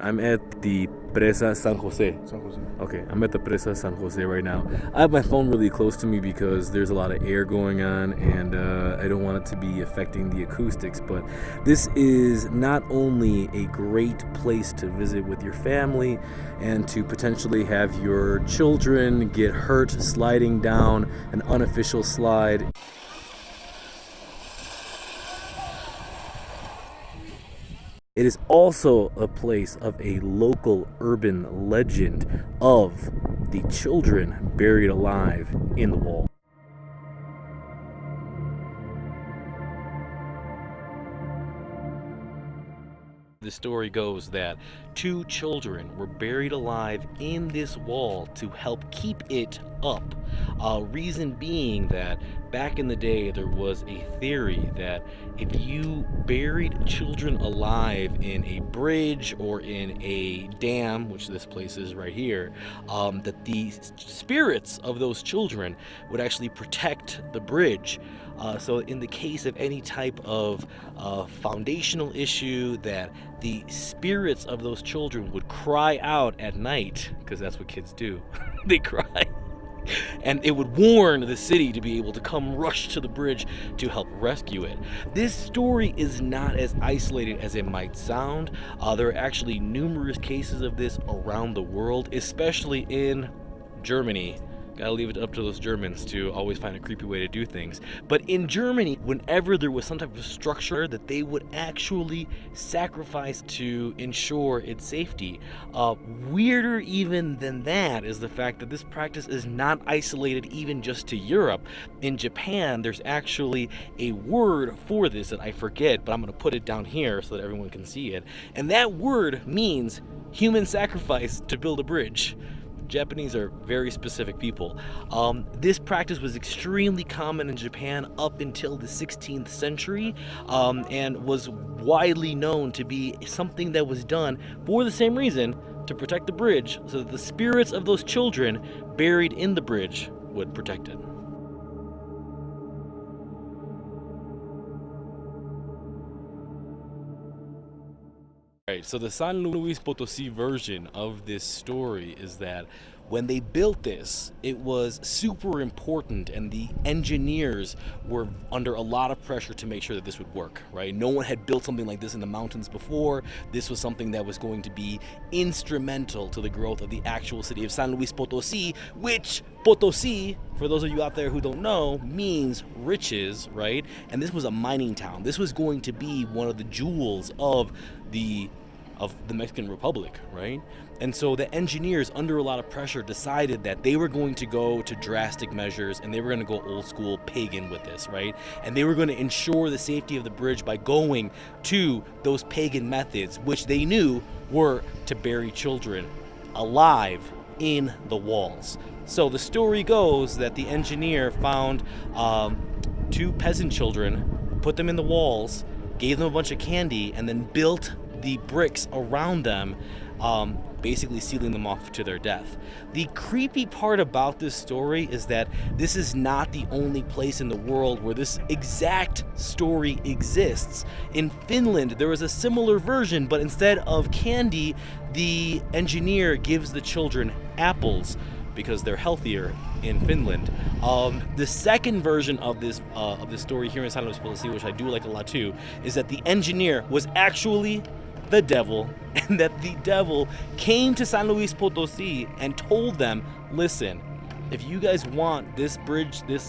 I'm at the Presa San Jose. San Jose. Okay, I'm at the Presa San Jose right now. I have my phone really close to me because there's a lot of air going on, and I don't want it to be affecting the acoustics. But this is not only a great place to visit with your family and to potentially have your children get hurt sliding down an unofficial slide. It is also a place of a local urban legend of the children buried alive in the wall. The story goes that two children were buried alive in this wall to help keep it up. Reason being that back in the day there was a theory that if you buried children alive in a bridge or in a dam, which this place is right here, that the spirits of those children would actually protect the bridge. So in the case of any type of foundational issue, that the spirits of those children would cry out at night, because that's what kids do. They cry. And it would warn the city to be able to come rush to the bridge to help rescue it. This story is not as isolated as it might sound. There are actually numerous cases of this around the world, especially in Germany. Gotta leave it up to those Germans to always find a creepy way to do things. But in Germany, whenever there was some type of structure that they would actually sacrifice to ensure its safety. Weirder even than that is the fact that this practice is not isolated even just to Europe. In Japan, there's actually a word for this that I forget, but I'm gonna put it down here so that everyone can see it. And that word means human sacrifice to build a bridge. Japanese are very specific people. This practice was extremely common in Japan up until the 16th century, and was widely known to be something that was done for the same reason, to protect the bridge, so that the spirits of those children buried in the bridge would protect it. Right, so the San Luis Potosi version of this story is that when they built this, it was super important, and the engineers were under a lot of pressure to make sure that this would work, right? No one had built something like this in the mountains before. This was something that was going to be instrumental to the growth of the actual city of San Luis Potosi, which Potosi, for those of you out there who don't know, means riches, right? And this was a mining town. This was going to be one of the jewels of the Mexican Republic, right? And so the engineers, under a lot of pressure, decided that they were going to go to drastic measures, and they were going to go old school pagan with this, right? And they were going to ensure the safety of the bridge by going to those pagan methods, which they knew were to bury children alive in the walls. So the story goes that the engineer found two peasant children, put them in the walls, gave them a bunch of candy, and then built the bricks around them, basically sealing them off to their death. The creepy part about this story is that this is not the only place in the world where this exact story exists. In Finland, there was a similar version, but instead of candy, the engineer gives the children apples because they're healthier in Finland. The second version of this story here in San Luis Potosi, which I do like a lot too, is that the engineer was actually the devil, and that the devil came to San Luis Potosi and told them, listen, if you guys want this bridge, this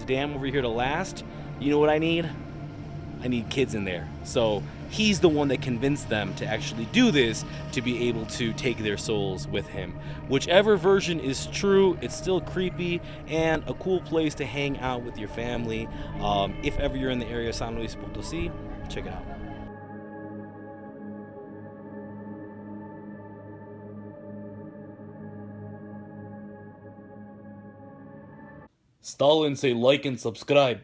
dam over here to last, you know what I need? I need kids in there. So he's the one that convinced them to actually do this, to be able to take their souls with him. Whichever version is true, it's still creepy and a cool place to hang out with your family. If ever you're in the area of San Luis Potosi, check it out. Stalin say like and subscribe.